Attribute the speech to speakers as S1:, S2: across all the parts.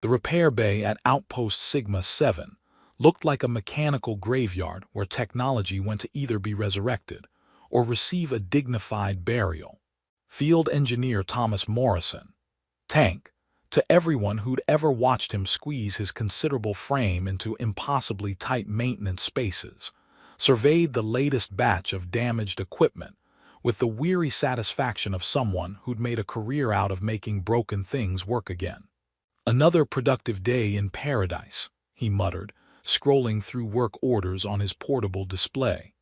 S1: The repair bay at Outpost Sigma 7 looked like a mechanical graveyard where technology went to either be resurrected or receive a dignified burial. Field Engineer Thomas Morrison, Tank, to everyone who'd ever watched him squeeze his considerable frame into impossibly tight maintenance spaces, surveyed the latest batch of damaged equipment with the weary satisfaction of someone who'd made a career out of making broken things work again. "Another productive day in paradise," he muttered, scrolling through work orders on his portable display.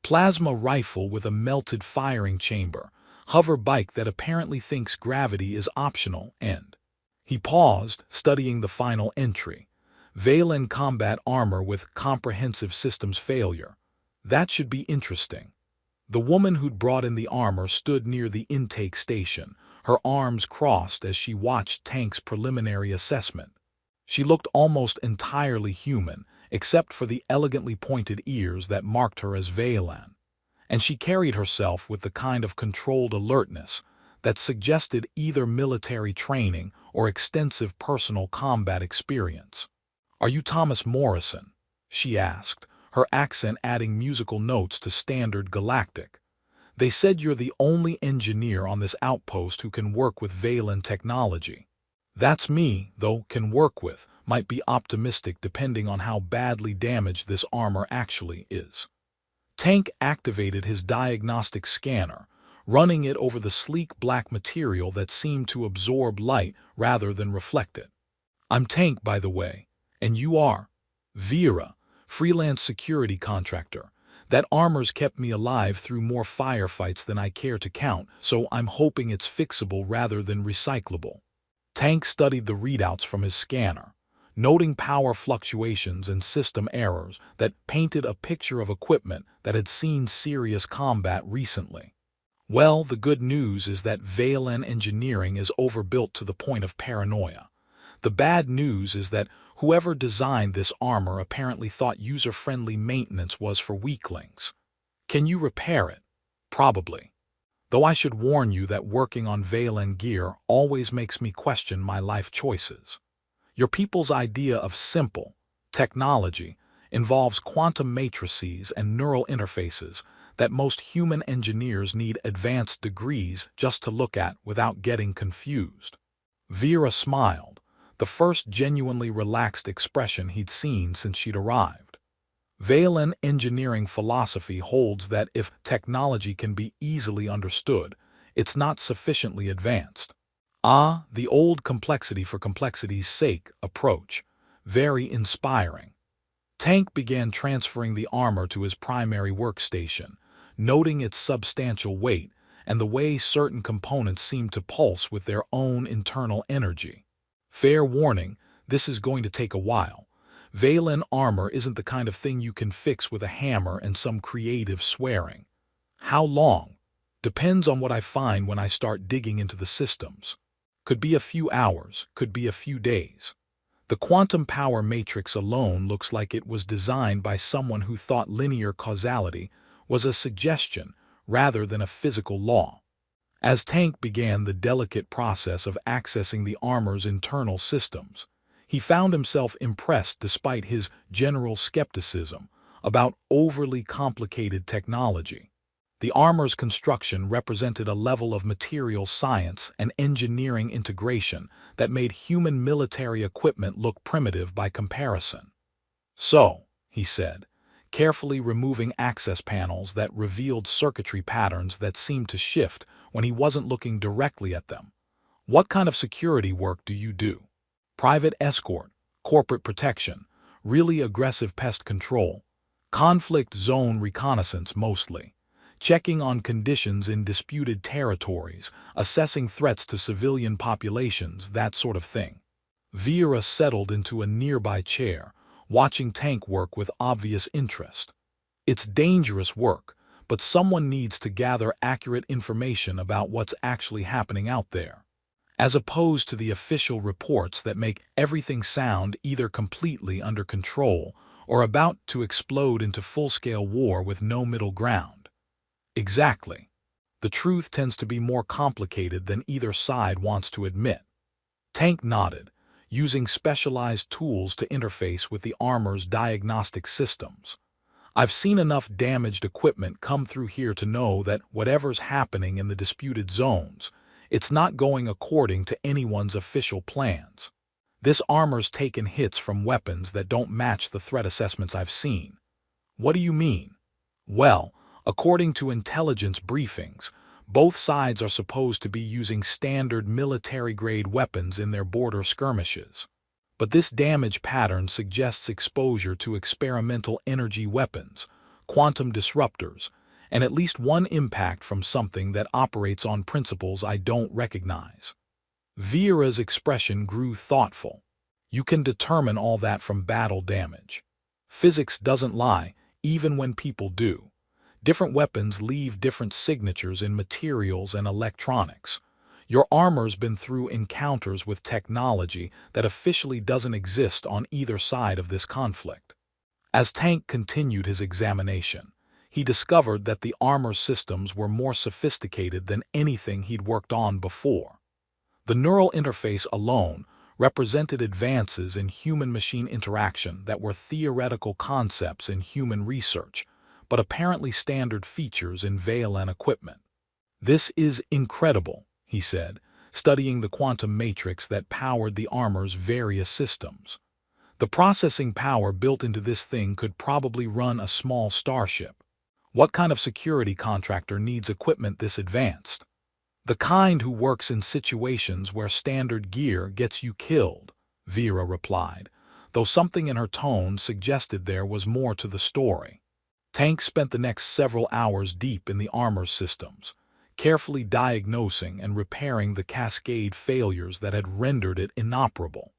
S1: Plasma rifle with a melted firing chamber, hover bike that apparently thinks gravity is optional, and... He paused, studying the final entry. Valen combat armor with comprehensive systems failure. That should be interesting. The woman who'd brought in the armor stood near the intake station, her arms crossed as she watched Tank's preliminary assessment. She looked almost entirely human, except for the elegantly pointed ears that marked her as Valen, and she carried herself with the kind of controlled alertness that suggested either military training or extensive personal combat experience. "Are you Thomas Morrison?" she asked, her accent adding musical notes to standard Galactic. "They said you're the only engineer on this outpost who can work with Valen technology." "That's me, though can work with might be optimistic depending on how badly damaged this armor actually is." Tank activated his diagnostic scanner, running it over the sleek black material that seemed to absorb light rather than reflect it. "I'm Tank, by the way, and you are?" "Vera, freelance security contractor. That armor's kept me alive through more firefights than I care to count, so I'm hoping it's fixable rather than recyclable." Tank studied the readouts from his scanner, noting power fluctuations and system errors that painted a picture of equipment that had seen serious combat recently. "Well, the good news is that Valen engineering is overbuilt to the point of paranoia. The bad news is that whoever designed this armor apparently thought user-friendly maintenance was for weaklings. Can you repair it? Probably. Though I should warn you that working on Valen gear always makes me question my life choices. Your people's idea of simple technology involves quantum matrices and neural interfaces that most human engineers need advanced degrees just to look at without getting confused." Vera smiled, the first genuinely relaxed expression he'd seen since she'd arrived. Valen engineering philosophy holds that if technology can be easily understood, it's not sufficiently advanced. Ah, the old complexity for complexity's sake approach. Very inspiring. Tank began transferring the armor to his primary workstation, noting its substantial weight and the way certain components seemed to pulse with their own internal energy. "Fair warning, this is going to take a while. Valen armor isn't the kind of thing you can fix with a hammer and some creative swearing." "How long?" "Depends on what I find when I start digging into the systems. Could be a few hours, could be a few days. The quantum power matrix alone looks like it was designed by someone who thought linear causality was a suggestion rather than a physical law." As Tank began the delicate process of accessing the armor's internal systems, he found himself impressed despite his general skepticism about overly complicated technology. The armor's construction represented a level of material science and engineering integration that made human military equipment look primitive by comparison. "So," he said, carefully removing access panels that revealed circuitry patterns that seemed to shift when he wasn't looking directly at them, "what kind of security work do you do? Private escort, corporate protection, really aggressive pest control, conflict zone reconnaissance mostly, checking on conditions in disputed territories, assessing threats to civilian populations, that sort of thing." Vera settled into a nearby chair, watching Tank work with obvious interest. "It's dangerous work, but someone needs to gather accurate information about what's actually happening out there, as opposed to the official reports that make everything sound either completely under control or about to explode into full-scale war with no middle ground." "Exactly. The truth tends to be more complicated than either side wants to admit." Tank nodded. using specialized tools to interface with the armor's diagnostic systems. I've seen enough damaged equipment come through here to know that whatever's happening in the disputed zones, it's not going according to anyone's official plans. This armor's taken hits from weapons that don't match the threat assessments I've seen. What do you mean? Well, according to intelligence briefings, both sides are supposed to be using standard military-grade weapons in their border skirmishes. But this damage pattern suggests exposure to experimental energy weapons, quantum disruptors, and at least one impact from something that operates on principles I don't recognize. Vera's expression grew thoughtful. You can determine all that from battle damage. Physics doesn't lie, even when people do. Different weapons leave different signatures in materials and electronics. Your armor's been through encounters with technology that officially doesn't exist on either side of this conflict. As Tank continued his examination, he discovered that the armor systems were more sophisticated than anything he'd worked on before. The neural interface alone represented advances in human-machine interaction that were theoretical concepts in human research, but apparently standard features in Valen equipment. "This is incredible," he said, studying the quantum matrix that powered the armor's various systems. "The processing power built into this thing could probably run a small starship. What kind of security contractor needs equipment this advanced?" "The kind who works in situations where standard gear gets you killed," Vera replied, though something in her tone suggested there was more to the story. Tank spent the next several hours deep in the armor systems, carefully diagnosing and repairing the cascade failures that had rendered it inoperable.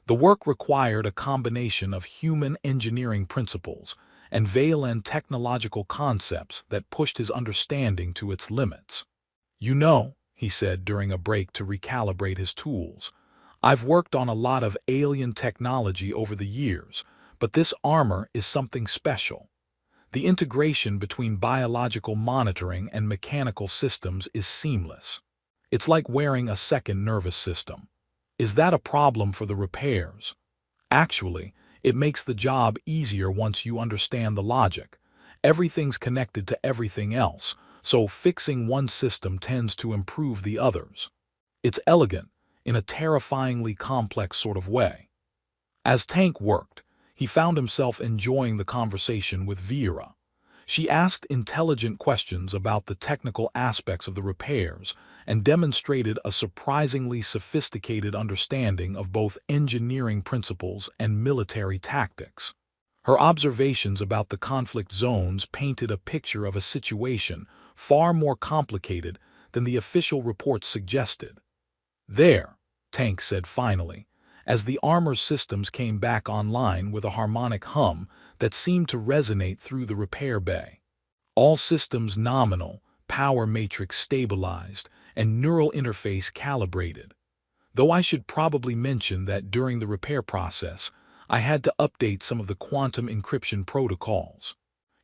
S1: The work required a combination of human engineering principles and Valen technological concepts that pushed his understanding to its limits. "You know," he said during a break to recalibrate his tools, "I've worked on a lot of alien technology over the years, but this armor is something special. The integration between biological monitoring and mechanical systems is seamless. It's like wearing a second nervous system. Is that a problem for the repairs? Actually, it makes the job easier once you understand the logic. Everything's connected to everything else, so fixing one system tends to improve the others. It's elegant, in a terrifyingly complex sort of way." As Tank worked, he found himself enjoying the conversation with Vera. She asked intelligent questions about the technical aspects of the repairs and demonstrated a surprisingly sophisticated understanding of both engineering principles and military tactics. Her observations about the conflict zones painted a picture of a situation far more complicated than the official reports suggested. "There," Tank said finally, as the armor systems came back online with a harmonic hum that seemed to resonate through the repair bay. "All systems nominal, power matrix stabilized, and neural interface calibrated. Though I should probably mention that during the repair process, I had to update some of the quantum encryption protocols.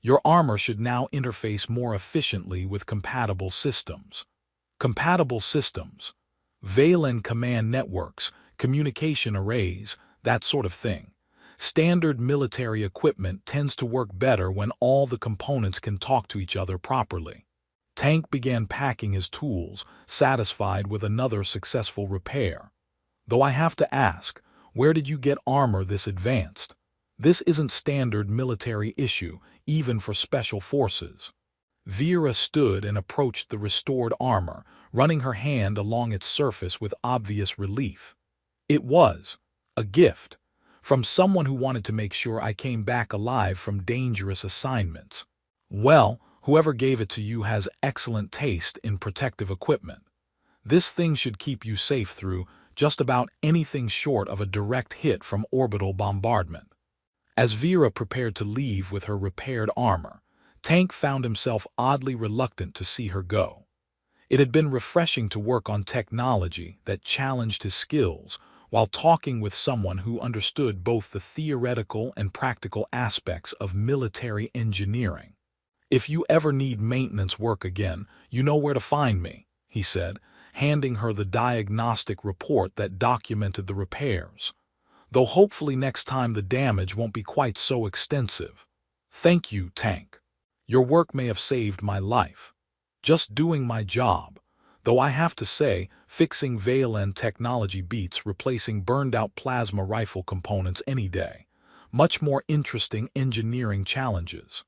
S1: Your armor should now interface more efficiently with compatible systems." Compatible systems. Valen command networks, communication arrays, that sort of thing. Standard military equipment tends to work better when all the components can talk to each other properly. Tank began packing his tools, satisfied with another successful repair. "Though I have to ask, where did you get armor this advanced? This isn't standard military issue, even for special forces." Vera stood and approached the restored armor, running her hand along its surface with obvious relief. "It was a gift from someone who wanted to make sure I came back alive from dangerous assignments. Well, whoever gave it to you has excellent taste in protective equipment. This thing should keep you safe through just about anything short of a direct hit from orbital bombardment." As Vera prepared to leave with her repaired armor, Tank found himself oddly reluctant to see her go. It had been refreshing to work on technology that challenged his skills while talking with someone who understood both the theoretical and practical aspects of military engineering. "If you ever need maintenance work again, you know where to find me," he said, handing her the diagnostic report that documented the repairs. Though hopefully next time the damage won't be quite so extensive. Thank you, Tank. Your work may have saved my life. Just doing my job. Though I have to say, fixing Valen technology beats replacing burned-out plasma rifle components any day. Much more interesting engineering challenges.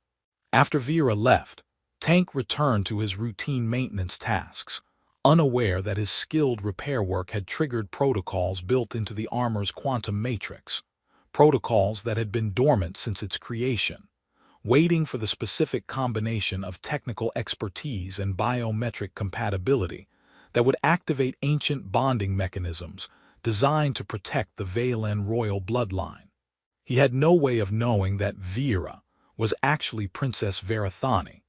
S1: After Vera left, Tank returned to his routine maintenance tasks, unaware that his skilled repair work had triggered protocols built into the armor's quantum matrix, protocols that had been dormant since its creation, waiting for the specific combination of technical expertise and biometric compatibility that would activate ancient bonding mechanisms designed to protect the Valen royal bloodline. He had no way of knowing that Vera was actually Princess Verathani,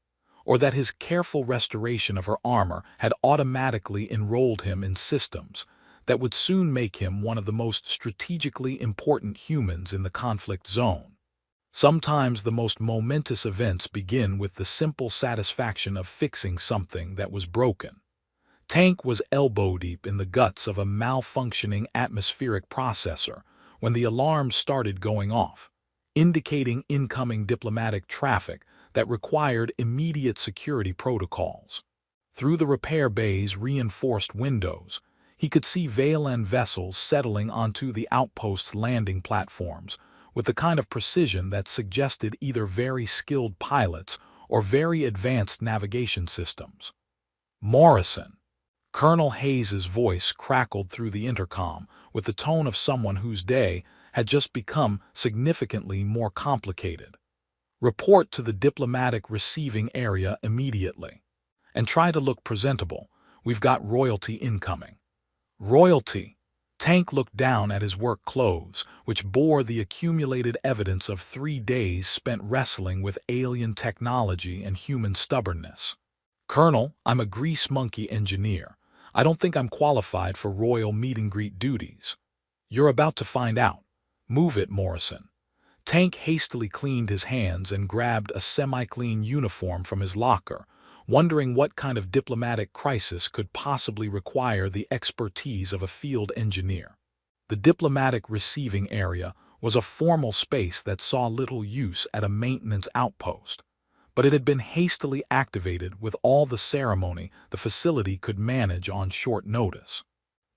S1: or that his careful restoration of her armor had automatically enrolled him in systems that would soon make him one of the most strategically important humans in the conflict zone. Sometimes the most momentous events begin with the simple satisfaction of fixing something that was broken. Tank was elbow-deep in the guts of a malfunctioning atmospheric processor when the alarms started going off, indicating incoming diplomatic traffic that required immediate security protocols. Through the repair bay's reinforced windows, he could see Valen vessels settling onto the outpost's landing platforms with the kind of precision that suggested either very skilled pilots or very advanced navigation systems. Morrison. Colonel Hayes's voice crackled through the intercom with the tone of someone whose day had just become significantly more complicated. Report to the diplomatic receiving area immediately. And try to look presentable. We've got royalty incoming. Royalty. Tank looked down at his work clothes, which bore the accumulated evidence of 3 days spent wrestling with alien technology and human stubbornness. Colonel, I'm a grease monkey engineer. I don't think I'm qualified for royal meet-and-greet duties. You're about to find out. Move it, Morrison. Tank hastily cleaned his hands and grabbed a semi-clean uniform from his locker, wondering what kind of diplomatic crisis could possibly require the expertise of a field engineer. The diplomatic receiving area was a formal space that saw little use at a maintenance outpost, but it had been hastily activated with all the ceremony the facility could manage on short notice.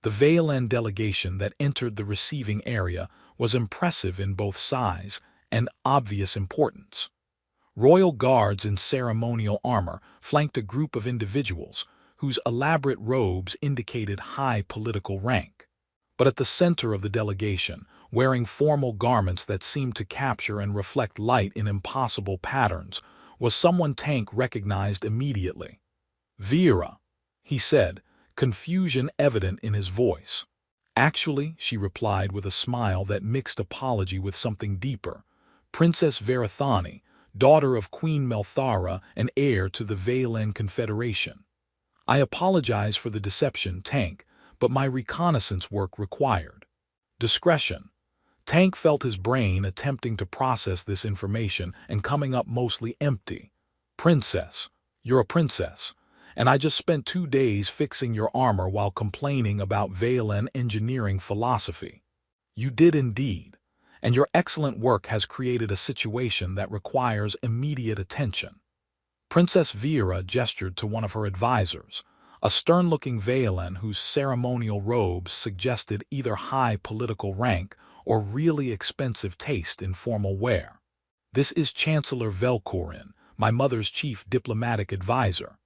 S1: The Valen delegation that entered the receiving area was impressive in both size and obvious importance. Royal guards in ceremonial armor flanked a group of individuals whose elaborate robes indicated high political rank. But at the center of the delegation, wearing formal garments that seemed to capture and reflect light in impossible patterns, was someone Tank recognized immediately. Vera, he said, confusion evident in his voice. Actually, she replied with a smile that mixed apology with something deeper. Princess Verathani, daughter of Queen Melthara and heir to the Valen Confederation. I apologize for the deception, Tank, but my reconnaissance work required discretion. Tank felt his brain attempting to process this information and coming up mostly empty. Princess, you're a princess, and I just spent 2 days fixing your armor while complaining about Valen engineering philosophy. You did indeed, and your excellent work has created a situation that requires immediate attention. Princess Vera gestured to one of her advisors, a stern-looking Valen whose ceremonial robes suggested either high political rank or really expensive taste in formal wear. This is Chancellor Velkorin, my mother's chief diplomatic advisor.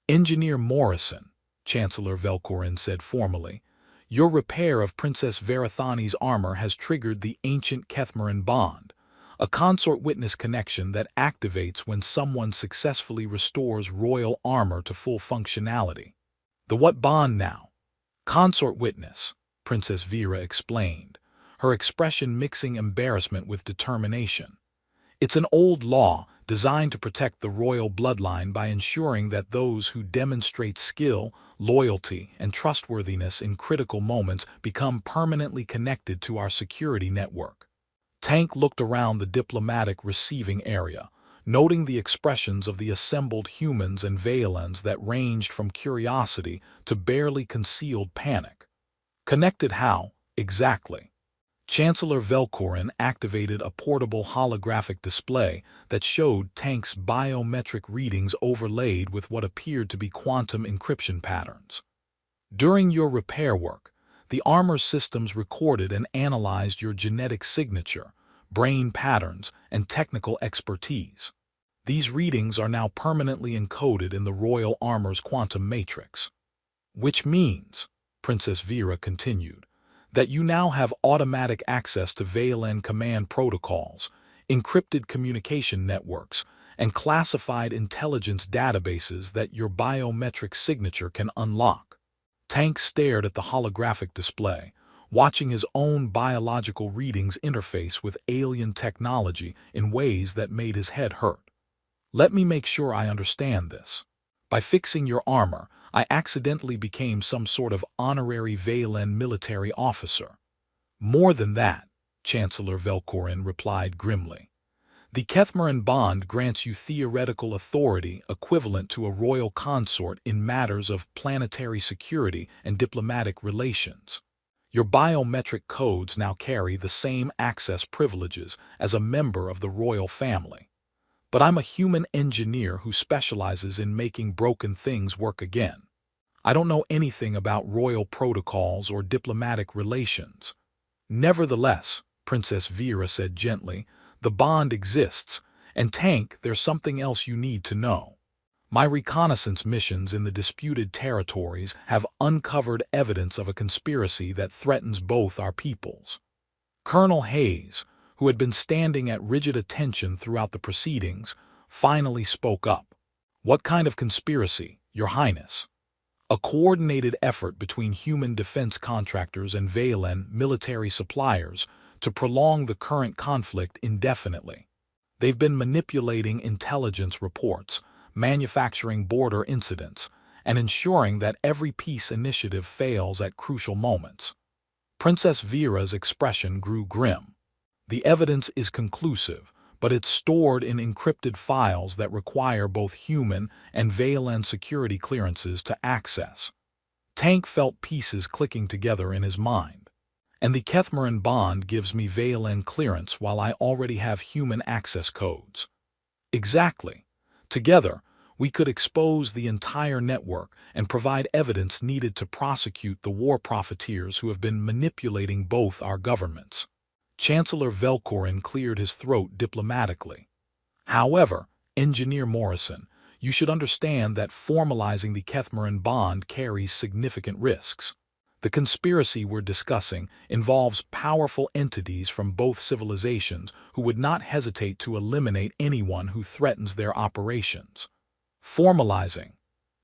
S1: Engineer Morrison, Chancellor Velkorin said formally, your repair of Princess Verathani's armor has triggered the ancient Kethmaran bond, a consort witness connection that activates when someone successfully restores royal armor to full functionality. The what bond now? Consort witness, Princess Vera explained, her expression mixing embarrassment with determination. It's an old law designed to protect the royal bloodline by ensuring that those who demonstrate skill, loyalty, and trustworthiness in critical moments become permanently connected to our security network. Tank looked around the diplomatic receiving area, noting the expressions of the assembled humans and Valens that ranged from curiosity to barely concealed panic. Connected how, exactly? Chancellor Velkorin activated a portable holographic display that showed Tank's biometric readings overlaid with what appeared to be quantum encryption patterns. During your repair work, the armor's systems recorded and analyzed your genetic signature, brain patterns, and technical expertise. These readings are now permanently encoded in the Royal Armor's quantum matrix. Which means, Princess Vera continued, that you now have automatic access to Valen command protocols, encrypted communication networks, and classified intelligence databases that your biometric signature can unlock. Tank stared at the holographic display, watching his own biological readings interface with alien technology in ways that made his head hurt. Let me make sure I understand this. By fixing your armor, I accidentally became some sort of honorary Valen military officer. More than that, Chancellor Velkorin replied grimly. The Kethmaran bond grants you theoretical authority equivalent to a royal consort in matters of planetary security and diplomatic relations. Your biometric codes now carry the same access privileges as a member of the royal family. But I'm a human engineer who specializes in making broken things work again. I don't know anything about royal protocols or diplomatic relations. Nevertheless, Princess Vera said gently, the bond exists, and Tank, there's something else you need to know. My reconnaissance missions in the disputed territories have uncovered evidence of a conspiracy that threatens both our peoples. Colonel Hayes, who had been standing at rigid attention throughout the proceedings, finally spoke up. What kind of conspiracy, Your Highness? A coordinated effort between human defense contractors and Valen military suppliers to prolong the current conflict indefinitely. They've been manipulating intelligence reports, manufacturing border incidents, and ensuring that every peace initiative fails at crucial moments. Princess Vera's expression grew grim. The evidence is conclusive, but it's stored in encrypted files that require both human and Valen security clearances to access. Tank felt pieces clicking together in his mind. And the Kethmaran bond gives me Valen clearance while I already have human access codes. Exactly. Together, we could expose the entire network and provide evidence needed to prosecute the war profiteers who have been manipulating both our governments. Chancellor Velkorin cleared his throat diplomatically. However, Engineer Morrison, you should understand that formalizing the Kethmaran bond carries significant risks. The conspiracy we're discussing involves powerful entities from both civilizations who would not hesitate to eliminate anyone who threatens their operations. Formalizing.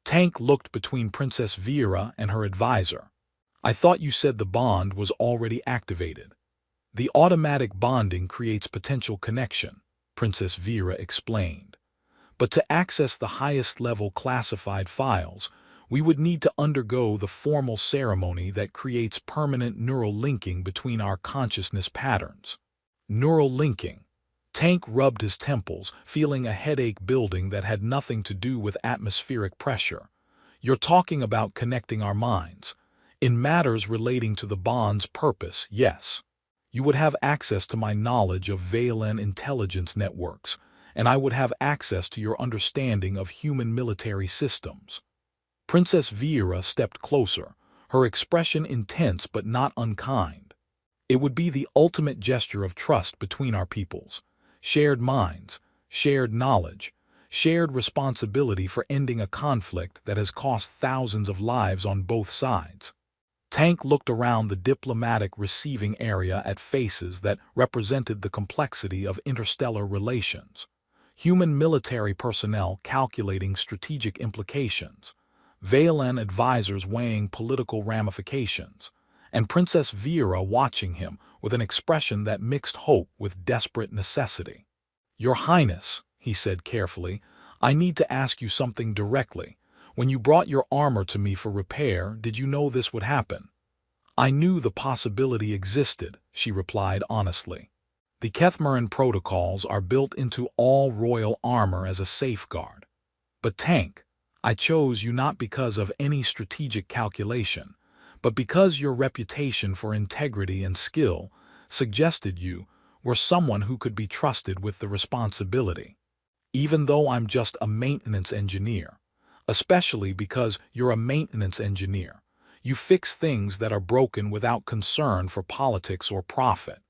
S1: Tank looked between Princess Vera and her advisor. I thought you said the bond was already activated. The automatic bonding creates potential connection, Princess Vera explained. But to access the highest level classified files, we would need to undergo the formal ceremony that creates permanent neural linking between our consciousness patterns. Neural linking. Tank rubbed his temples, feeling a headache building that had nothing to do with atmospheric pressure. You're talking about connecting our minds. In matters relating to the bond's purpose, yes. You would have access to my knowledge of Valen intelligence networks, and I would have access to your understanding of human military systems. Princess Vera stepped closer, her expression intense but not unkind. It would be the ultimate gesture of trust between our peoples. Shared minds, shared knowledge, shared responsibility for ending a conflict that has cost thousands of lives on both sides. Tank looked around the diplomatic receiving area at faces that represented the complexity of interstellar relations. Human military personnel calculating strategic implications, Valen advisors weighing political ramifications, and Princess Vera watching him with an expression that mixed hope with desperate necessity. Your Highness, he said carefully, I need to ask you something directly. When you brought your armor to me for repair, did you know this would happen? I knew the possibility existed, she replied honestly. The Kethmaran protocols are built into all royal armor as a safeguard. But Tank, I chose you not because of any strategic calculation, but because your reputation for integrity and skill suggested you were someone who could be trusted with the responsibility. Even though I'm just a maintenance engineer, especially because you're a maintenance engineer, you fix things that are broken without concern for politics or profit.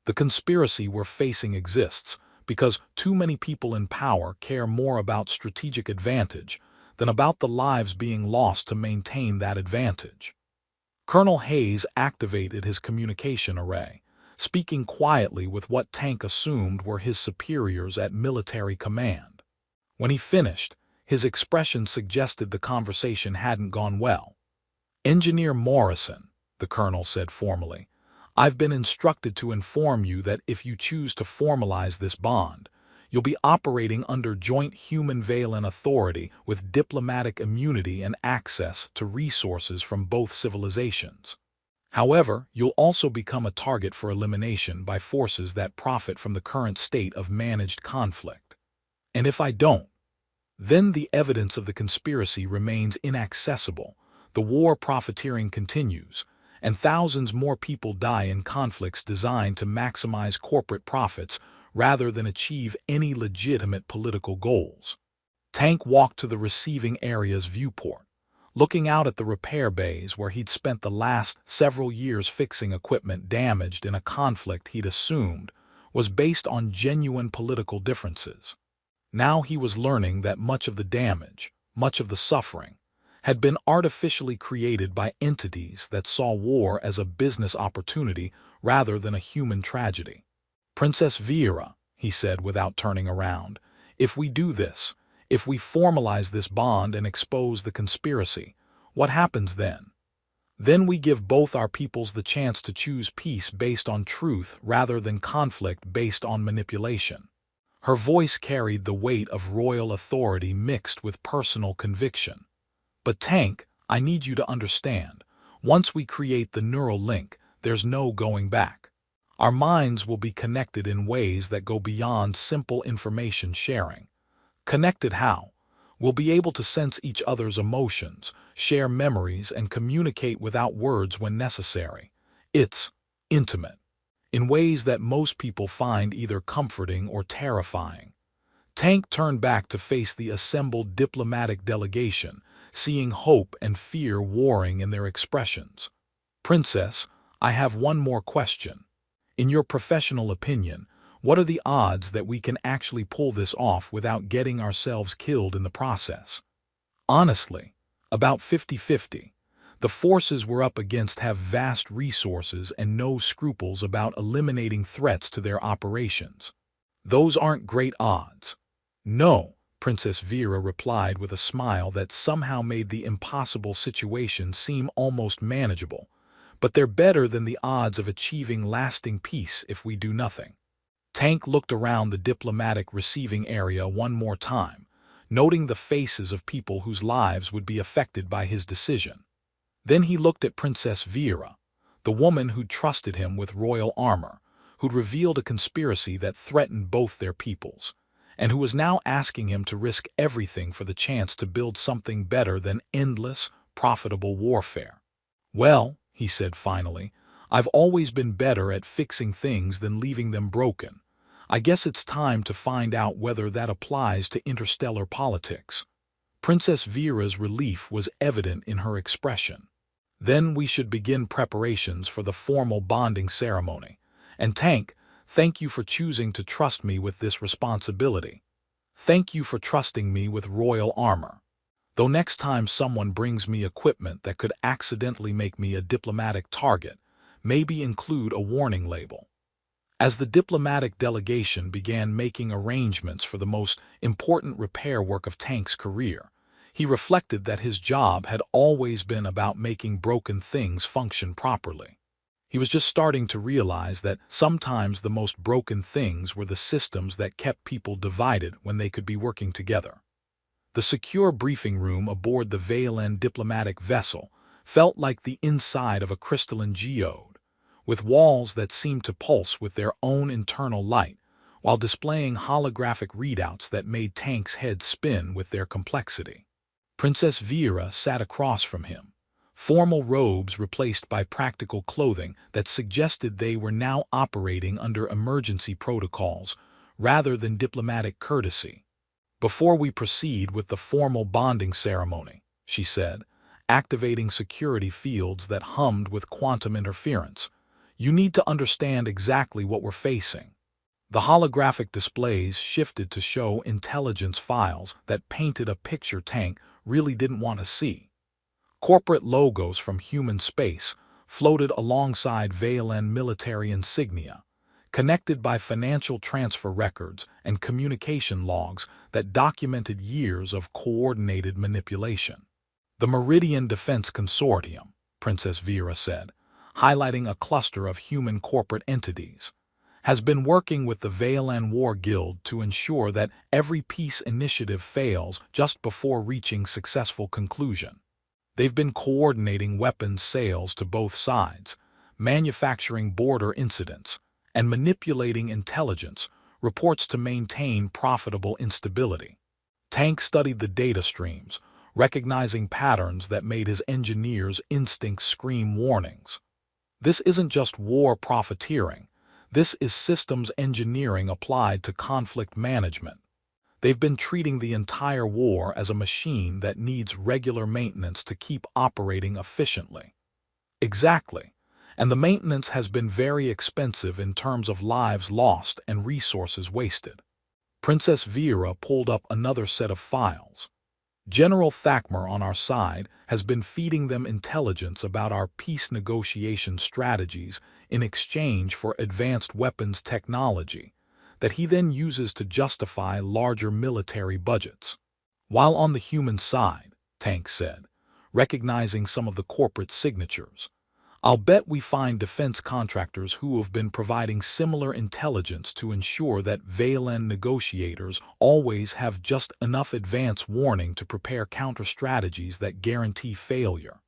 S1: The conspiracy we're facing exists because too many people in power care more about strategic advantage than about the lives being lost to maintain that advantage. Colonel Hayes activated his communication array, speaking quietly with what Tank assumed were his superiors at military command. When he finished, his expression suggested the conversation hadn't gone well. "Engineer Morrison," the colonel said formally, "I've been instructed to inform you that if you choose to formalize this bond, you'll be operating under joint human-Valen authority with diplomatic immunity and access to resources from both civilizations. However, you'll also become a target for elimination by forces that profit from the current state of managed conflict. And if I don't, then the evidence of the conspiracy remains inaccessible, the war profiteering continues, and thousands more people die in conflicts designed to maximize corporate profits rather than achieve any legitimate political goals." Tank walked to the receiving area's viewport, looking out at the repair bays where he'd spent the last several years fixing equipment damaged in a conflict he'd assumed was based on genuine political differences. Now he was learning that much of the damage, much of the suffering, had been artificially created by entities that saw war as a business opportunity rather than a human tragedy. "Princess Vera," he said without turning around, "if we do this, if we formalize this bond and expose the conspiracy, what happens then? Then we give both our peoples the chance to choose peace based on truth rather than conflict based on manipulation." Her voice carried the weight of royal authority mixed with personal conviction. "But Tank, I need you to understand, once we create the neural link, there's no going back. Our minds will be connected in ways that go beyond simple information sharing. Connected how? We'll be able to sense each other's emotions, share memories, and communicate without words when necessary. It's intimate, in ways that most people find either comforting or terrifying." Tank turned back to face the assembled diplomatic delegation, seeing hope and fear warring in their expressions. "Princess, I have one more question. In your professional opinion, what are the odds that we can actually pull this off without getting ourselves killed in the process?" "Honestly, about 50-50. The forces we're up against have vast resources and no scruples about eliminating threats to their operations. Those aren't great odds." "No," Princess Vera replied with a smile that somehow made the impossible situation seem almost manageable, "but they're better than the odds of achieving lasting peace if we do nothing." Tank looked around the diplomatic receiving area one more time, noting the faces of people whose lives would be affected by his decision. Then he looked at Princess Vera, the woman who'd trusted him with royal armor, who'd revealed a conspiracy that threatened both their peoples, and who was now asking him to risk everything for the chance to build something better than endless, profitable warfare. "Well," he said finally, "I've always been better at fixing things than leaving them broken. I guess it's time to find out whether that applies to interstellar politics." Princess Vera's relief was evident in her expression. "Then we should begin preparations for the formal bonding ceremony. And Tank, thank you for choosing to trust me with this responsibility. Thank you for trusting me with royal armor. Though next time someone brings me equipment that could accidentally make me a diplomatic target, maybe include a warning label." As the diplomatic delegation began making arrangements for the most important repair work of Tank's career, he reflected that his job had always been about making broken things function properly. He was just starting to realize that sometimes the most broken things were the systems that kept people divided when they could be working together. The secure briefing room aboard the Valen diplomatic vessel felt like the inside of a crystalline geode, with walls that seemed to pulse with their own internal light, while displaying holographic readouts that made Tank's head spin with their complexity. Princess Vera sat across from him, formal robes replaced by practical clothing that suggested they were now operating under emergency protocols rather than diplomatic courtesy. "Before we proceed with the formal bonding ceremony," she said, activating security fields that hummed with quantum interference, "you need to understand exactly what we're facing." The holographic displays shifted to show intelligence files that painted a picture Tank really didn't want to see. Corporate logos from human space floated alongside Valan military insignia, connected by financial transfer records and communication logs that documented years of coordinated manipulation. "The Meridian Defense Consortium," Princess Vera said, highlighting a cluster of human corporate entities, "has been working with the Valan War Guild to ensure that every peace initiative fails just before reaching successful conclusion. They've been coordinating weapons sales to both sides, manufacturing border incidents, and manipulating intelligence reports to maintain profitable instability." Tank studied the data streams, recognizing patterns that made his engineers' instincts scream warnings. This isn't just war profiteering. This is systems engineering applied to conflict management. They've been treating the entire war as a machine that needs regular maintenance to keep operating efficiently. Exactly. And the maintenance has been very expensive in terms of lives lost and resources wasted. Princess Vera pulled up another set of files. "General Thakmer on our side has been feeding them intelligence about our peace negotiation strategies in exchange for advanced weapons technology that he then uses to justify larger military budgets." "While on the human side," Tank said, recognizing some of the corporate signatures, "I'll bet we find defense contractors who have been providing similar intelligence to ensure that Valan negotiators always have just enough advance warning to prepare counter-strategies that guarantee failure."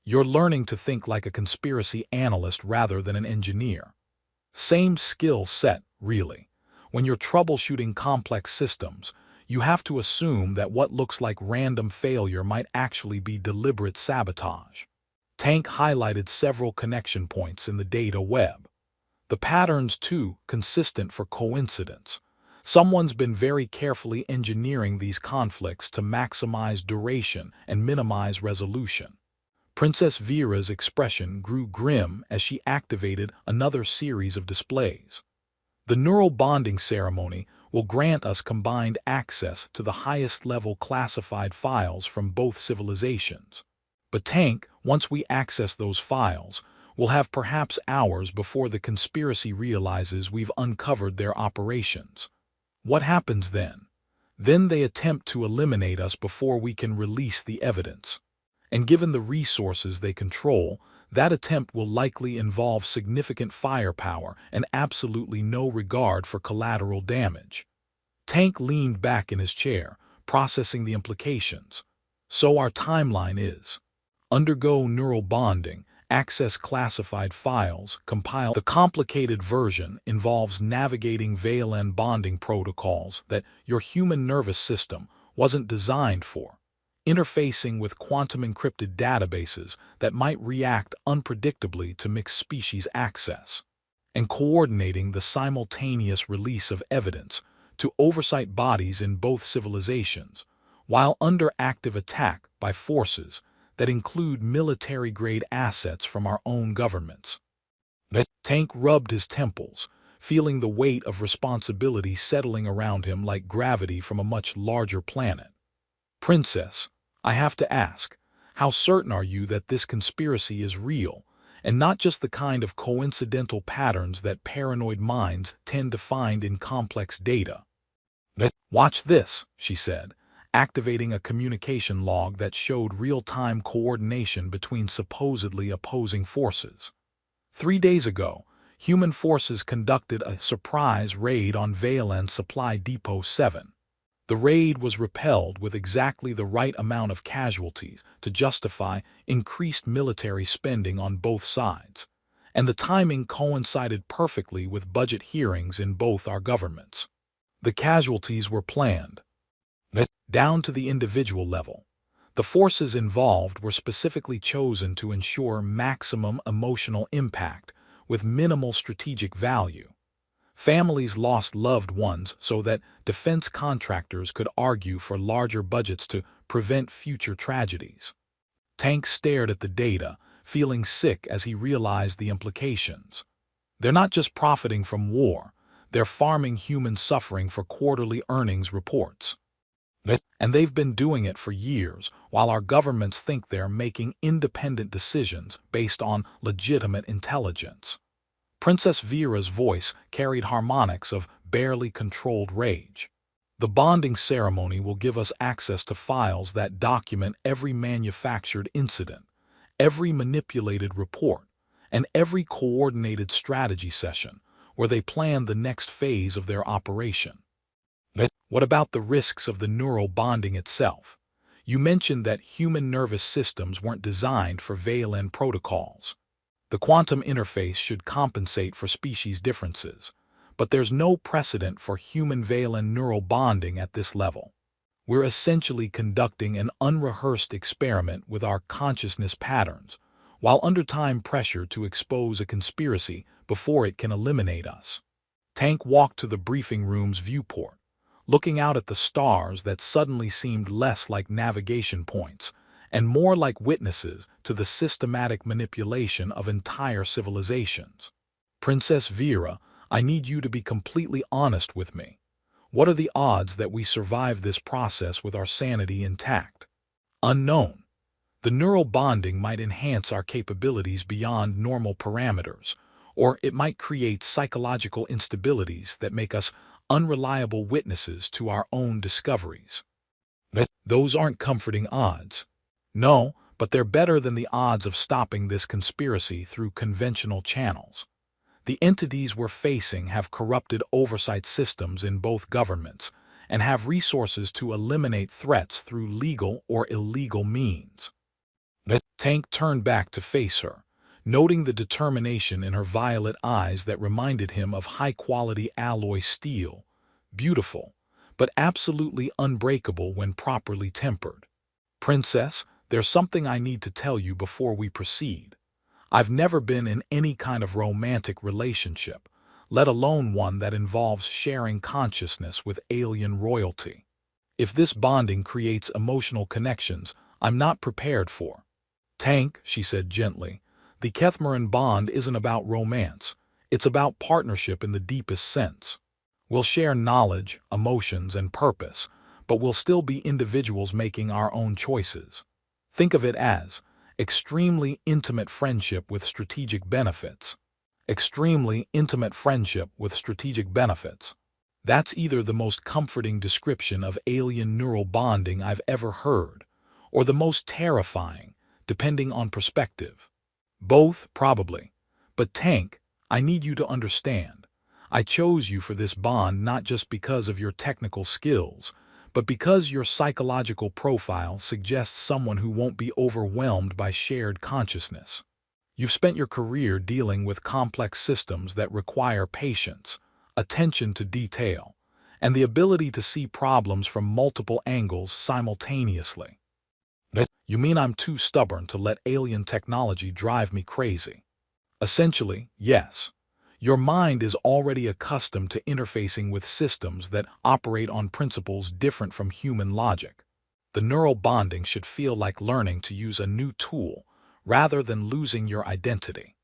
S1: "You're learning to think like a conspiracy analyst rather than an engineer." "Same skill set, really. When you're troubleshooting complex systems, you have to assume that what looks like random failure might actually be deliberate sabotage." Tank highlighted several connection points in the data web. The patterns, too, consistent for coincidence. Someone's been very carefully engineering these conflicts to maximize duration and minimize resolution. Princess Vera's expression grew grim as she activated another series of displays. "The neural bonding ceremony will grant us combined access to the highest-level classified files from both civilizations. But Tank, once we access those files, will have perhaps hours before the conspiracy realizes we've uncovered their operations. What happens then? Then they attempt to eliminate us before we can release the evidence. And given the resources they control, that attempt will likely involve significant firepower and absolutely no regard for collateral damage." Tank leaned back in his chair, processing the implications. "So our timeline is: undergo neural bonding, access classified files, compile." The complicated version involves navigating Valan bonding protocols that your human nervous system wasn't designed for, interfacing with quantum-encrypted databases that might react unpredictably to mixed-species access, and coordinating the simultaneous release of evidence to oversight bodies in both civilizations, while under active attack by forces that include military-grade assets from our own governments. Tank rubbed his temples, feeling the weight of responsibility settling around him like gravity from a much larger planet. "Princess, I have to ask, how certain are you that this conspiracy is real, and not just the kind of coincidental patterns that paranoid minds tend to find in complex data?" "Watch this," she said, activating a communication log that showed real-time coordination between supposedly opposing forces. 3 days ago, human forces conducted a surprise raid on Valan Supply Depot 7. The raid was repelled with exactly the right amount of casualties to justify increased military spending on both sides, and the timing coincided perfectly with budget hearings in both our governments. The casualties were planned, down to the individual level. The forces involved were specifically chosen to ensure maximum emotional impact with minimal strategic value. Families lost loved ones so that defense contractors could argue for larger budgets to prevent future tragedies. Tank stared at the data, feeling sick as he realized the implications. They're not just profiting from war, they're farming human suffering for quarterly earnings reports. And they've been doing it for years, while our governments think they're making independent decisions based on legitimate intelligence. Princess Vera's voice carried harmonics of barely controlled rage. The bonding ceremony will give us access to files that document every manufactured incident, every manipulated report, and every coordinated strategy session where they plan the next phase of their operation. What about the risks of the neural bonding itself? You mentioned that human nervous systems weren't designed for Valen protocols. The quantum interface should compensate for species differences, but there's no precedent for human-Valen neural bonding at this level. We're essentially conducting an unrehearsed experiment with our consciousness patterns, while under time pressure to expose a conspiracy before it can eliminate us. Tank walked to the briefing room's viewport, looking out at the stars that suddenly seemed less like navigation points and more like witnesses to the systematic manipulation of entire civilizations. Princess Vera, I need you to be completely honest with me. What are the odds that we survive this process with our sanity intact? Unknown. The neural bonding might enhance our capabilities beyond normal parameters, or it might create psychological instabilities that make us unreliable witnesses to our own discoveries. Those aren't comforting odds. No, but they're better than the odds of stopping this conspiracy through conventional channels. The entities we're facing have corrupted oversight systems in both governments and have resources to eliminate threats through legal or illegal means. Tank turned back to face her, noting the determination in her violet eyes that reminded him of high-quality alloy steel, beautiful, but absolutely unbreakable when properly tempered. Princess, there's something I need to tell you before we proceed. I've never been in any kind of romantic relationship, let alone one that involves sharing consciousness with alien royalty. If this bonding creates emotional connections I'm not prepared for. Tank, she said gently, the Kethmaran bond isn't about romance. It's about partnership in the deepest sense. We'll share knowledge, emotions, and purpose, but we'll still be individuals making our own choices. Think of it as extremely intimate friendship with strategic benefits. Extremely intimate friendship with strategic benefits. That's either the most comforting description of alien neural bonding I've ever heard, or the most terrifying, depending on perspective. Both, probably. But Tank, I need you to understand. I chose you for this bond not just because of your technical skills, but because your psychological profile suggests someone who won't be overwhelmed by shared consciousness. You've spent your career dealing with complex systems that require patience, attention to detail, and the ability to see problems from multiple angles simultaneously. You mean I'm too stubborn to let alien technology drive me crazy? Essentially, yes. Your mind is already accustomed to interfacing with systems that operate on principles different from human logic. The neural bonding should feel like learning to use a new tool rather than losing your identity.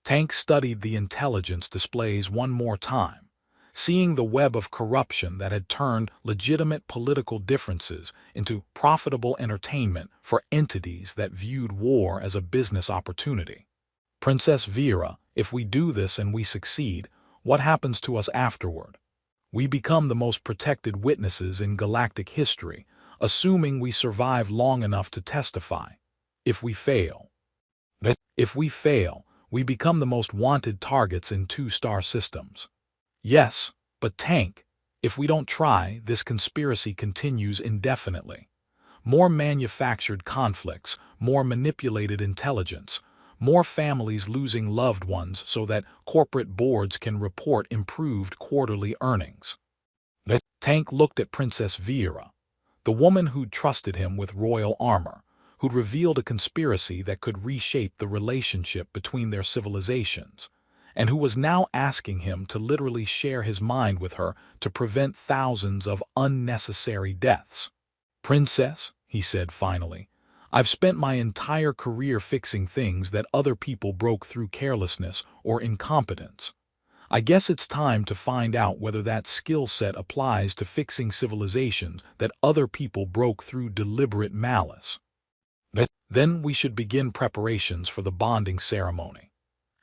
S1: Tank studied the intelligence displays one more time, seeing the web of corruption that had turned legitimate political differences into profitable entertainment for entities that viewed war as a business opportunity. Princess Vera, if we do this and we succeed, what happens to us afterward? We become the most protected witnesses in galactic history, assuming we survive long enough to testify. If we fail, we become the most wanted targets in two-star systems. Yes, but Tank, if we don't try, this conspiracy continues indefinitely. More manufactured conflicts, more manipulated intelligence, more families losing loved ones so that corporate boards can report improved quarterly earnings. Tank looked at Princess Vera, the woman who'd trusted him with royal armor, who'd revealed a conspiracy that could reshape the relationship between their civilizations, and who was now asking him to literally share his mind with her to prevent thousands of unnecessary deaths. "Princess," he said finally, "I've spent my entire career fixing things that other people broke through carelessness or incompetence. I guess it's time to find out whether that skill set applies to fixing civilizations that other people broke through deliberate malice. Then we should begin preparations for the bonding ceremony.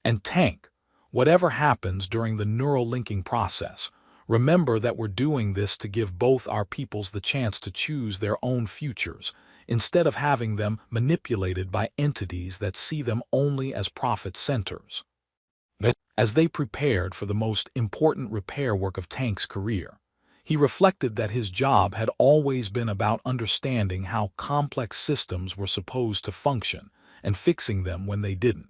S1: And Tank, whatever happens during the neural linking process, remember that we're doing this to give both our peoples the chance to choose their own futures, instead of having them manipulated by entities that see them only as profit centers." As they prepared for the most important repair work of Tank's career, he reflected that his job had always been about understanding how complex systems were supposed to function and fixing them when they didn't.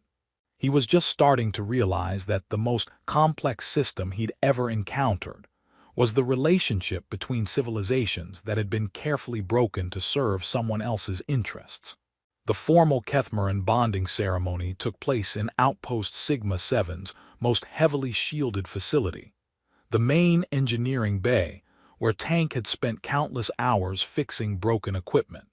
S1: He was just starting to realize that the most complex system he'd ever encountered was the relationship between civilizations that had been carefully broken to serve someone else's interests. The formal Kethmaran bonding ceremony took place in Outpost Sigma-7's most heavily shielded facility, the main engineering bay, where Tank had spent countless hours fixing broken equipment.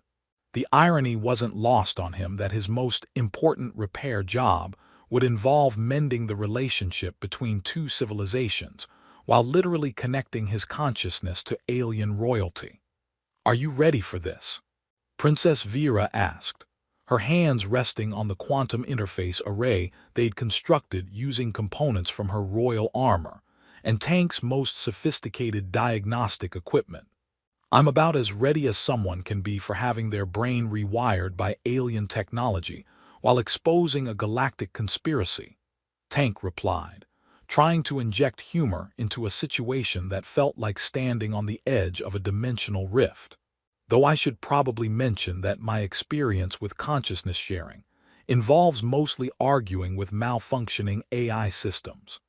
S1: The irony wasn't lost on him that his most important repair job would involve mending the relationship between two civilizations, while literally connecting his consciousness to alien royalty. "Are you ready for this?" Princess Vera asked, her hands resting on the quantum interface array they'd constructed using components from her royal armor and Tank's most sophisticated diagnostic equipment. "I'm about as ready as someone can be for having their brain rewired by alien technology while exposing a galactic conspiracy," Tank replied, trying to inject humor into a situation that felt like standing on the edge of a dimensional rift. "Though I should probably mention that my experience with consciousness sharing involves mostly arguing with malfunctioning AI systems.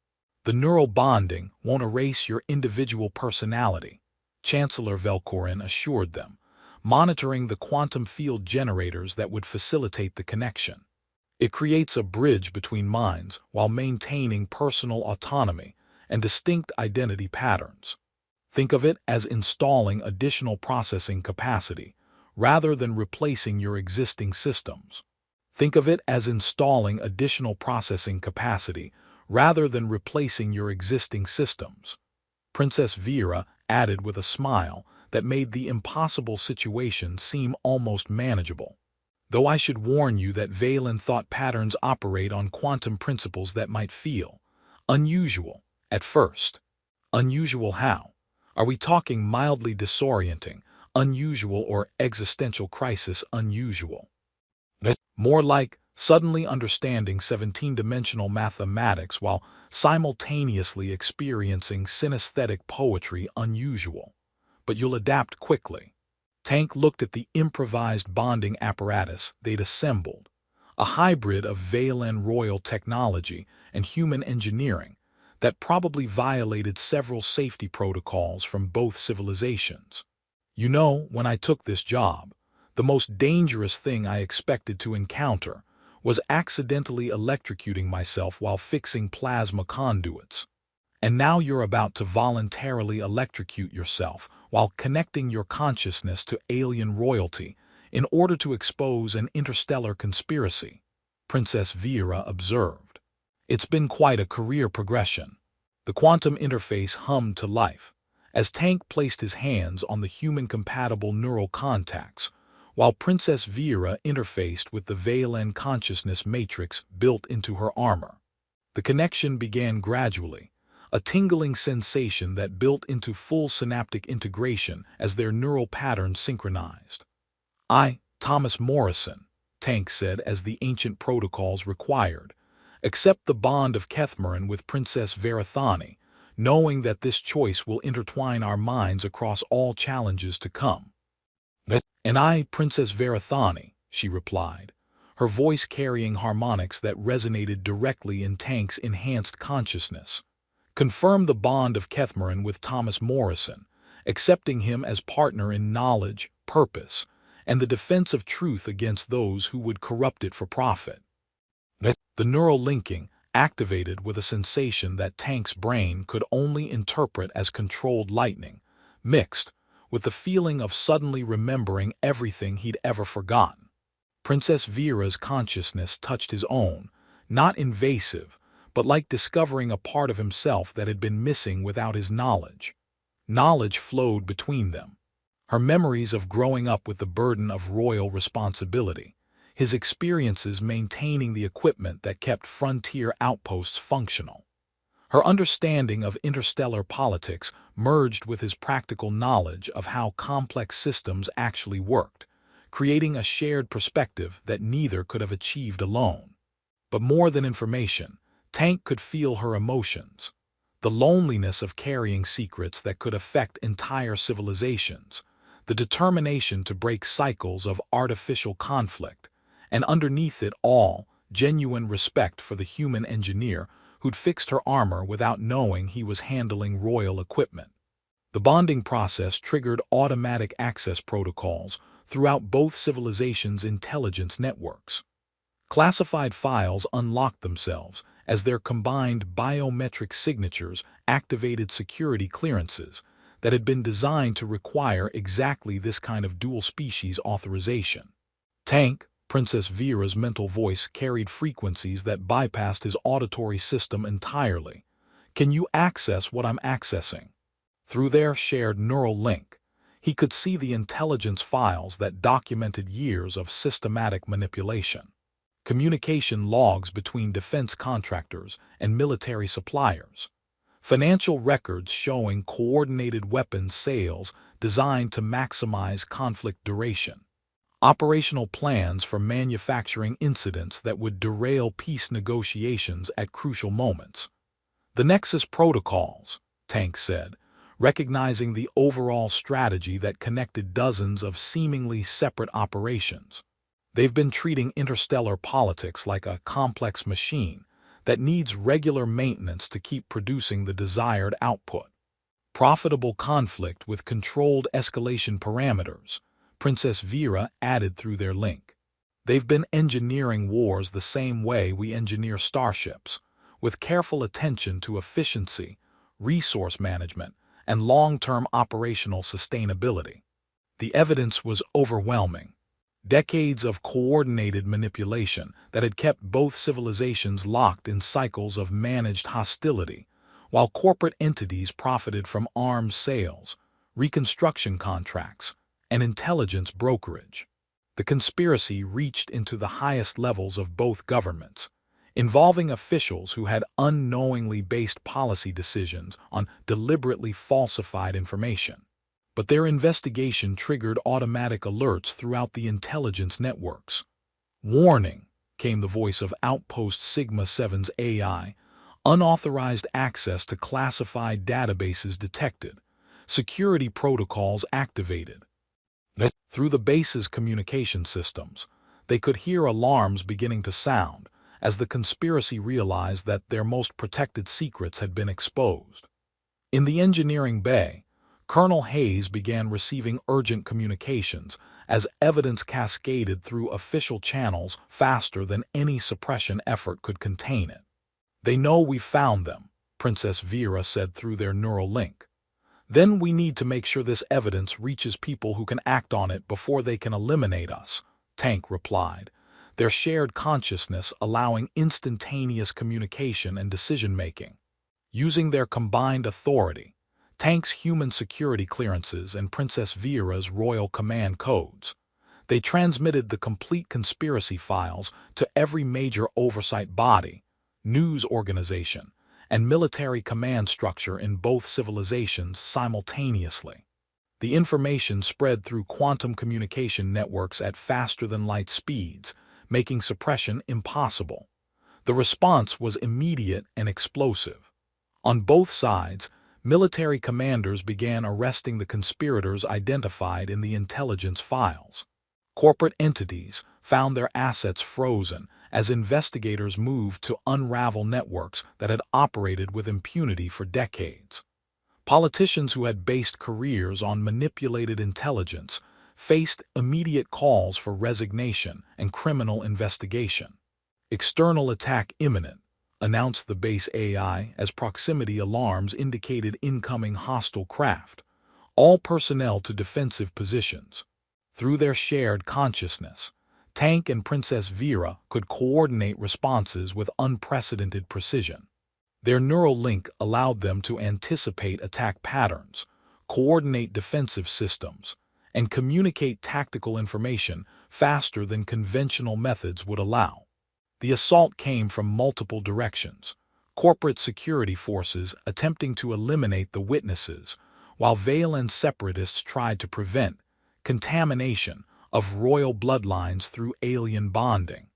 S1: The neural bonding won't erase your individual personality," Chancellor Velkorin assured them, monitoring the quantum field generators that would facilitate the connection. "It creates a bridge between minds while maintaining personal autonomy and distinct identity patterns. Think of it as installing additional processing capacity, rather than replacing your existing systems. Think of it as installing additional processing capacity, rather than replacing your existing systems," Princess Vera added with a smile that made the impossible situation seem almost manageable. "Though I should warn you that Valen thought patterns operate on quantum principles that might feel unusual at first." "Unusual how? Are we talking mildly disorienting, unusual, or existential crisis unusual?" "More like suddenly understanding 17-dimensional mathematics while simultaneously experiencing synesthetic poetry unusual. But you'll adapt quickly." Tank looked at the improvised bonding apparatus they'd assembled, a hybrid of Valen royal technology and human engineering that probably violated several safety protocols from both civilizations. "You know, when I took this job, the most dangerous thing I expected to encounter was accidentally electrocuting myself while fixing plasma conduits. And now you're about to voluntarily electrocute yourself while connecting your consciousness to alien royalty in order to expose an interstellar conspiracy," Princess Vera observed. "It's been quite a career progression." The quantum interface hummed to life as Tank placed his hands on the human-compatible neural contacts, while Princess Vera interfaced with the Valen consciousness matrix built into her armor. The connection began gradually, a tingling sensation that built into full synaptic integration as their neural patterns synchronized. "I, Thomas Morrison," Tank said as the ancient protocols required, "accept the bond of Kethmaran with Princess Verathani, knowing that this choice will intertwine our minds across all challenges to come." "And I, Princess Verathani," she replied, her voice carrying harmonics that resonated directly in Tank's enhanced consciousness. Confirm the bond of Kethmarin with Thomas Morrison, accepting him as partner in knowledge, purpose, and the defense of truth against those who would corrupt it for profit. The neural linking activated with a sensation that Tank's brain could only interpret as controlled lightning, mixed with the feeling of suddenly remembering everything he'd ever forgotten. Princess Vera's consciousness touched his own, not invasive, but like discovering a part of himself that had been missing without his knowledge. Knowledge flowed between them. Her memories of growing up with the burden of royal responsibility, his experiences maintaining the equipment that kept frontier outposts functional. Her understanding of interstellar politics merged with his practical knowledge of how complex systems actually worked, creating a shared perspective that neither could have achieved alone. But more than information, Tank could feel her emotions. The loneliness of carrying secrets that could affect entire civilizations, the determination to break cycles of artificial conflict, and underneath it all, genuine respect for the human engineer who'd fixed her armor without knowing he was handling royal equipment. The bonding process triggered automatic access protocols throughout both civilizations' intelligence networks. Classified files unlocked themselves as their combined biometric signatures activated security clearances that had been designed to require exactly this kind of dual-species authorization. Tank, Princess Vera's mental voice carried frequencies that bypassed his auditory system entirely. Can you access what I'm accessing? Through their shared neural link, he could see the intelligence files that documented years of systematic manipulation. Communication logs between defense contractors and military suppliers. Financial records showing coordinated weapons sales designed to maximize conflict duration. Operational plans for manufacturing incidents that would derail peace negotiations at crucial moments. The Nexus protocols, Tank said, recognizing the overall strategy that connected dozens of seemingly separate operations. They've been treating interstellar politics like a complex machine that needs regular maintenance to keep producing the desired output. Profitable conflict with controlled escalation parameters, Princess Vera added through their link. They've been engineering wars the same way we engineer starships, with careful attention to efficiency, resource management, and long-term operational sustainability. The evidence was overwhelming. Decades of coordinated manipulation that had kept both civilizations locked in cycles of managed hostility, while corporate entities profited from arms sales, reconstruction contracts, and intelligence brokerage. The conspiracy reached into the highest levels of both governments, involving officials who had unknowingly based policy decisions on deliberately falsified information. But their investigation triggered automatic alerts throughout the intelligence networks. Warning, came the voice of Outpost Sigma-7's AI. Unauthorized access to classified databases detected. Security protocols activated. Through the base's communication systems, they could hear alarms beginning to sound as the conspiracy realized that their most protected secrets had been exposed. In the engineering bay, Colonel Hayes began receiving urgent communications as evidence cascaded through official channels faster than any suppression effort could contain it. They know we found them, Princess Vera said through their neural link. Then we need to make sure this evidence reaches people who can act on it before they can eliminate us, Tank replied, their shared consciousness allowing instantaneous communication and decision-making. Using their combined authority, Tank's human security clearances and Princess Vera's royal command codes, they transmitted the complete conspiracy files to every major oversight body, news organization, and military command structure in both civilizations simultaneously. The information spread through quantum communication networks at faster-than-light speeds, making suppression impossible. The response was immediate and explosive. On both sides, military commanders began arresting the conspirators identified in the intelligence files. Corporate entities found their assets frozen as investigators moved to unravel networks that had operated with impunity for decades. Politicians who had based careers on manipulated intelligence faced immediate calls for resignation and criminal investigation. External attack imminent, announced the base AI as proximity alarms indicated incoming hostile craft. All personnel to defensive positions. Through their shared consciousness, Tank and Princess Vera could coordinate responses with unprecedented precision. Their neural link allowed them to anticipate attack patterns, coordinate defensive systems, and communicate tactical information faster than conventional methods would allow. The assault came from multiple directions. Corporate security forces attempting to eliminate the witnesses, while Valen separatists tried to prevent contamination of royal bloodlines through alien bonding.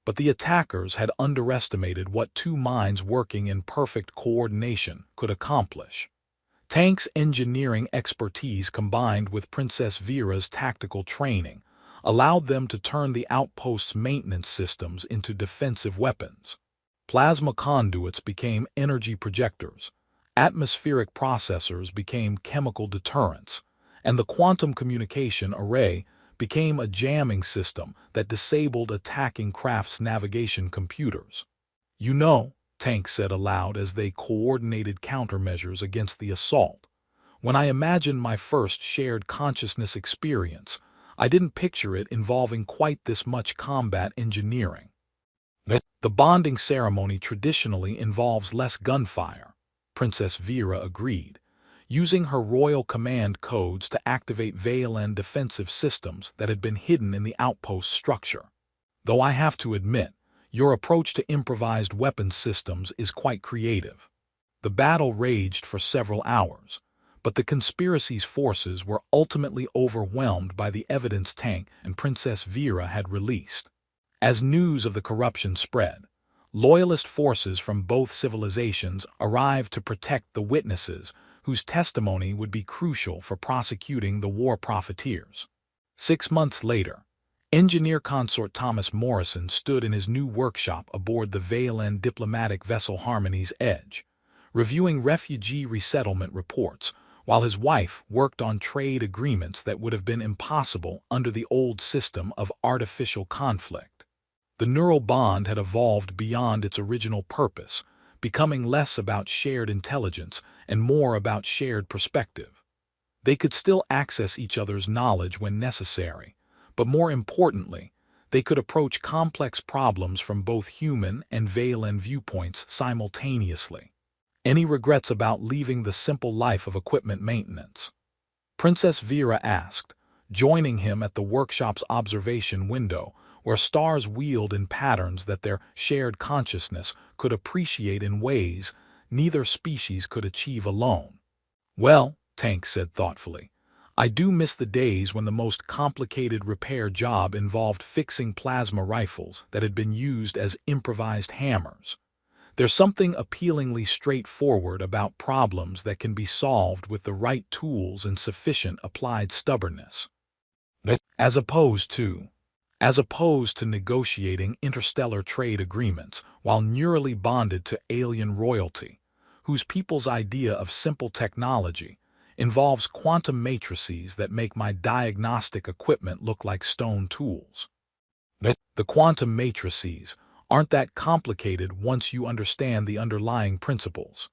S1: But the attackers had underestimated what two minds working in perfect coordination could accomplish. Tank's engineering expertise combined with Princess Vera's tactical training allowed them to turn the outpost's maintenance systems into defensive weapons. Plasma conduits became energy projectors, atmospheric processors became chemical deterrents, and the quantum communication array became a jamming system that disabled attacking craft's navigation computers. "You know," Tank said aloud as they coordinated countermeasures against the assault, "when I imagined my first shared consciousness experience, I didn't picture it involving quite this much combat engineering." The bonding ceremony traditionally involves less gunfire, Princess Vera agreed, using her royal command codes to activate Valen defensive systems that had been hidden in the outpost structure. "Though I have to admit, your approach to improvised weapons systems is quite creative." The battle raged for several hours, but the conspiracy's forces were ultimately overwhelmed by the evidence Tank and Princess Vera had released. As news of the corruption spread, loyalist forces from both civilizations arrived to protect the witnesses whose testimony would be crucial for prosecuting the war profiteers. 6 months later, engineer consort Thomas Morrison stood in his new workshop aboard the Valen diplomatic vessel Harmony's Edge, reviewing refugee resettlement reports, while his wife worked on trade agreements that would have been impossible under the old system of artificial conflict. The neural bond had evolved beyond its original purpose, becoming less about shared intelligence and more about shared perspective. They could still access each other's knowledge when necessary, but more importantly, they could approach complex problems from both human and Valen viewpoints simultaneously. "Any regrets about leaving the simple life of equipment maintenance?" Princess Vera asked, joining him at the workshop's observation window, where stars wheeled in patterns that their shared consciousness could appreciate in ways neither species could achieve alone. "Well," Tank said thoughtfully, "I do miss the days when the most complicated repair job involved fixing plasma rifles that had been used as improvised hammers. There's something appealingly straightforward about problems that can be solved with the right tools and sufficient applied stubbornness. As opposed to negotiating interstellar trade agreements while neurally bonded to alien royalty, whose people's idea of simple technology involves quantum matrices that make my diagnostic equipment look like stone tools. The quantum matrices aren't that complicated once you understand the underlying principles.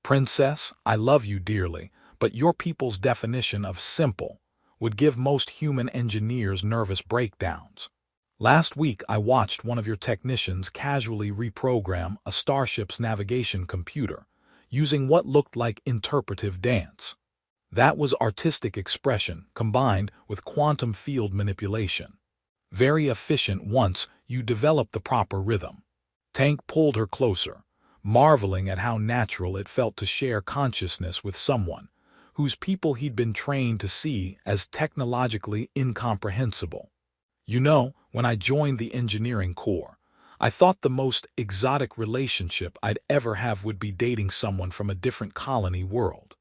S1: Princess, I love you dearly, but your people's definition of simple would give most human engineers nervous breakdowns. Last week I watched one of your technicians casually reprogram a starship's navigation computer using what looked like interpretive dance. That was artistic expression combined with quantum field manipulation. Very efficient once you develop the proper rhythm." Tank pulled her closer, marveling at how natural it felt to share consciousness with someone whose people he'd been trained to see as technologically incomprehensible. "You know, when I joined the engineering corps, I thought the most exotic relationship I'd ever have would be dating someone from a different colony world.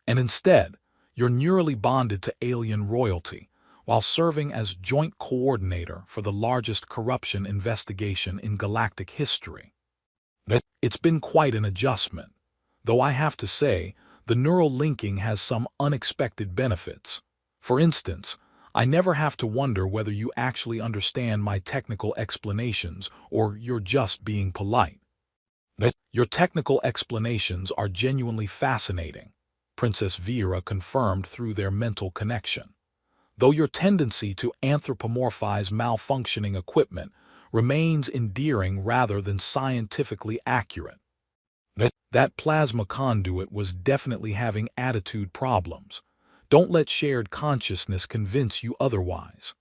S1: And instead, you're neurally bonded to alien royalty, while serving as joint coordinator for the largest corruption investigation in galactic history. It's been quite an adjustment, though I have to say, the neural linking has some unexpected benefits. For instance, I never have to wonder whether you actually understand my technical explanations or you're just being polite. Your technical explanations are genuinely fascinating, Princess Vera confirmed through their mental connection. Though your tendency to anthropomorphize malfunctioning equipment remains endearing rather than scientifically accurate. That plasma conduit was definitely having attitude problems. Don't let shared consciousness convince you otherwise.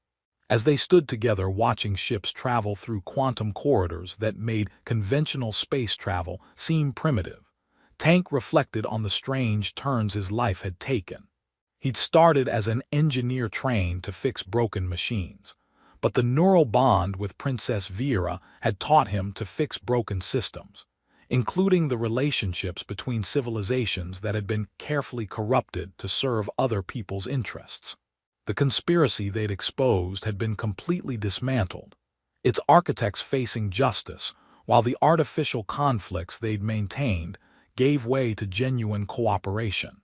S1: As they stood together watching ships travel through quantum corridors that made conventional space travel seem primitive, Tank reflected on the strange turns his life had taken. He'd started as an engineer trained to fix broken machines, but the neural bond with Princess Vera had taught him to fix broken systems, including the relationships between civilizations that had been carefully corrupted to serve other people's interests. The conspiracy they'd exposed had been completely dismantled, its architects facing justice, while the artificial conflicts they'd maintained gave way to genuine cooperation.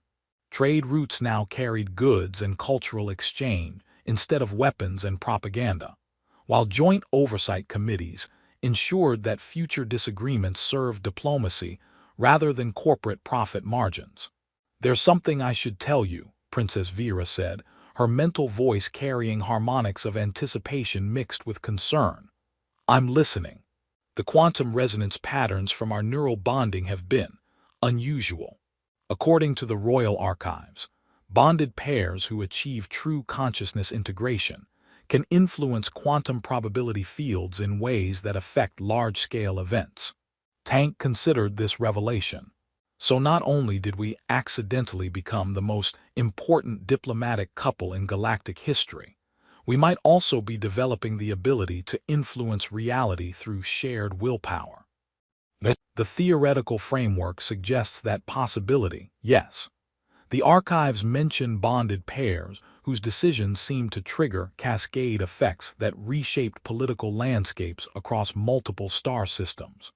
S1: Trade routes now carried goods and cultural exchange instead of weapons and propaganda, while joint oversight committees ensured that future disagreements served diplomacy rather than corporate profit margins. "There's something I should tell you," Princess Vera said, her mental voice carrying harmonics of anticipation mixed with concern. "I'm listening. The quantum resonance patterns from our neural bonding have been unusual. According to the Royal Archives, bonded pairs who achieve true consciousness integration can influence quantum probability fields in ways that affect large-scale events." Tank considered this revelation. So not only did we accidentally become the most important diplomatic couple in galactic history, we might also be developing the ability to influence reality through shared willpower. The theoretical framework suggests that possibility, yes. The archives mention bonded pairs whose decisions seem to trigger cascade effects that reshaped political landscapes across multiple star systems.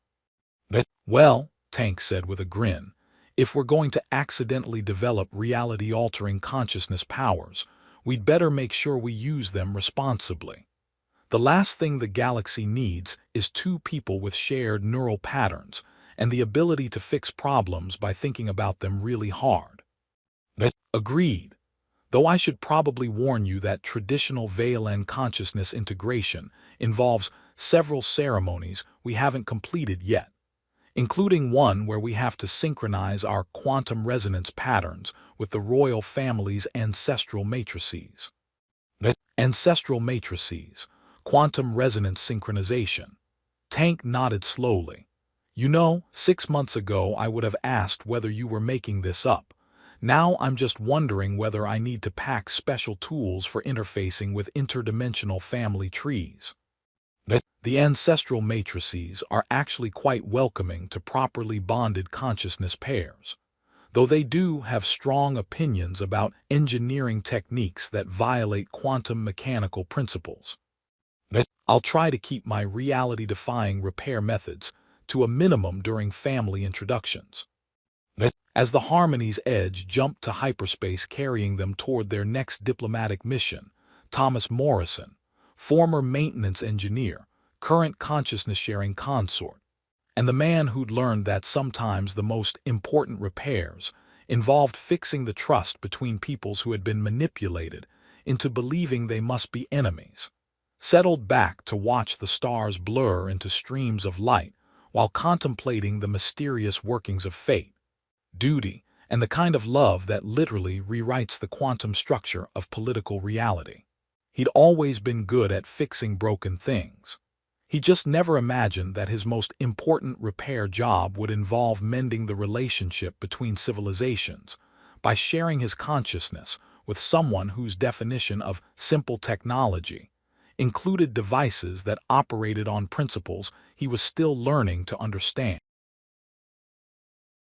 S1: "Well," Tank said with a grin, "if we're going to accidentally develop reality-altering consciousness powers, we'd better make sure we use them responsibly. The last thing the galaxy needs is two people with shared neural patterns and the ability to fix problems by thinking about them really hard." Agreed. Though I should probably warn you that traditional Valen consciousness integration involves several ceremonies we haven't completed yet, including one where we have to synchronize our quantum resonance patterns with the royal family's ancestral matrices. Ancestral matrices, quantum resonance synchronization. Tank nodded slowly. "You know, 6 months ago I would have asked whether you were making this up. Now I'm just wondering whether I need to pack special tools for interfacing with interdimensional family trees." The ancestral matrices are actually quite welcoming to properly bonded consciousness pairs, though they do have strong opinions about engineering techniques that violate quantum mechanical principles. I'll try to keep my reality-defying repair methods to a minimum during family introductions. As the Harmony's Edge jumped to hyperspace carrying them toward their next diplomatic mission, Thomas Morrison, former maintenance engineer, current consciousness-sharing consort, and the man who'd learned that sometimes the most important repairs involved fixing the trust between peoples who had been manipulated into believing they must be enemies, settled back to watch the stars blur into streams of light while contemplating the mysterious workings of fate, duty, and the kind of love that literally rewrites the quantum structure of political reality. He'd always been good at fixing broken things. He just never imagined that his most important repair job would involve mending the relationship between civilizations by sharing his consciousness with someone whose definition of simple technology included devices that operated on principles he was still learning to understand.